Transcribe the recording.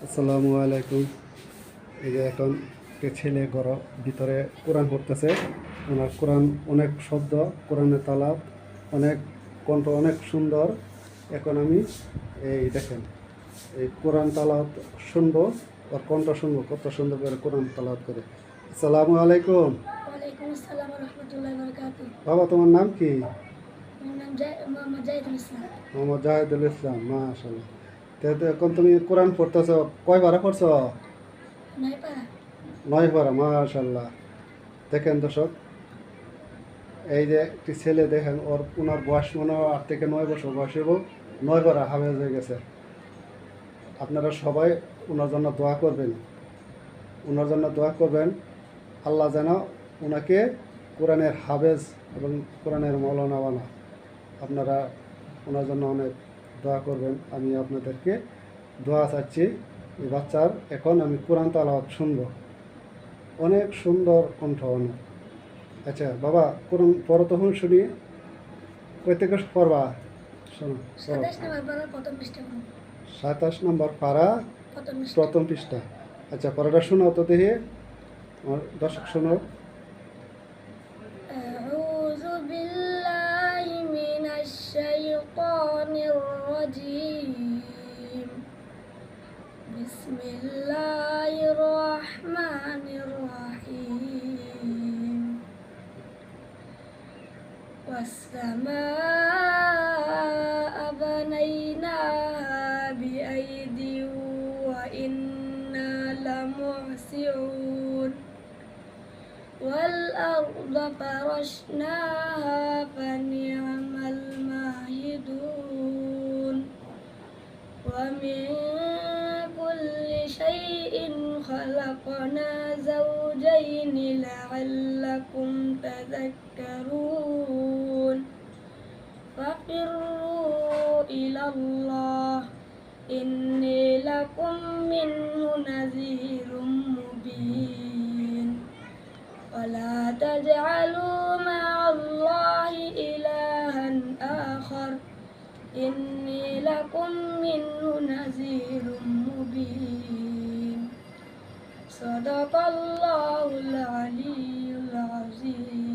আসসালামু আলাইকুম। এই যে এখন একটা ছেলে ঘর ভিতরে কোরআন পড়তেছে। ওনার কোরআন অনেক শব্দ, কোরআনের তালাত অনেক, কণ্ঠ অনেক সুন্দর। এখন আমি এই দেখেন এই কোরআন তালাত শুনবো, ওর কণ্ঠ শুনবো কত সুন্দর করে কোরআন তালাত করে। আসসালামু আলাইকুম। ওয়ালাইকুম আসসালাম ওয়া রাহমাতুল্লাহি ওয়া বারাকাতুহু। বাবা, তোমার নাম কি? আমার নাম মোহাম্মদ জাহিদুল ইসলাম। মোহাম্মদ জাহিদুল ইসলাম, মাশাআল্লাহ। তো এখন তুমি কোরআন পড়তেছ, কয় পারা পড়ছো? নয় পারা। 9 পারা, মাশাআল্লাহ। দেখেন দর্শক, এই যে একটি ছেলে দেখেন, ওনার বয়স মনে হয় 8 থেকে 9 বছর বয়স এবং 9 পারা হাফেজ হয়ে গেছে। আপনারা সবাই ওনার জন্য দোয়া করবেন, ওনার জন্য দোয়া করবেন। আল্লাহ যেন ওনাকে কোরআনের হাফেজ এবং কোরআনের মৌলানা বানা। আপনারা ওনার জন্য অনেক দোয়া করবেন। আমি আপনাদেরকে দোয়া চাচ্ছি। এই বাচ্চার এখন আমি কোরআন তালাওয়াত শুনবো, অনেক সুন্দর কণ্ঠ অনেক। আচ্ছা বাবা, কোরআন পড়ো তখন শুনি। কই থেকে পড়বা? শোনো, পড়ো। 27 নম্বর পারা প্রথম পৃষ্ঠা পড়ুন। 27 নম্বর পারা প্রথম পৃষ্ঠা। প্রথম পৃষ্ঠা। আচ্ছা, পড়াটা শোনাও তো দেখি, আমার দর্শক শোনো। আউযু বিল্লাহি মিনাশ শাইতানির রাজীম। বিসমিল্লাহির রহমানির রহিম। والسماء بنيناها بأيد وإنا لموسعون والأرض فرشناها فنعم الماهدون ومن كل شيء خلقنا زوجين لعلكم تذكرون ففروا إلى الله إني لكم منه نذير مبين ولا تجعلوا مع الله إلها آخر إني لكم منه نذير مبين صدق الله العلي العظيم.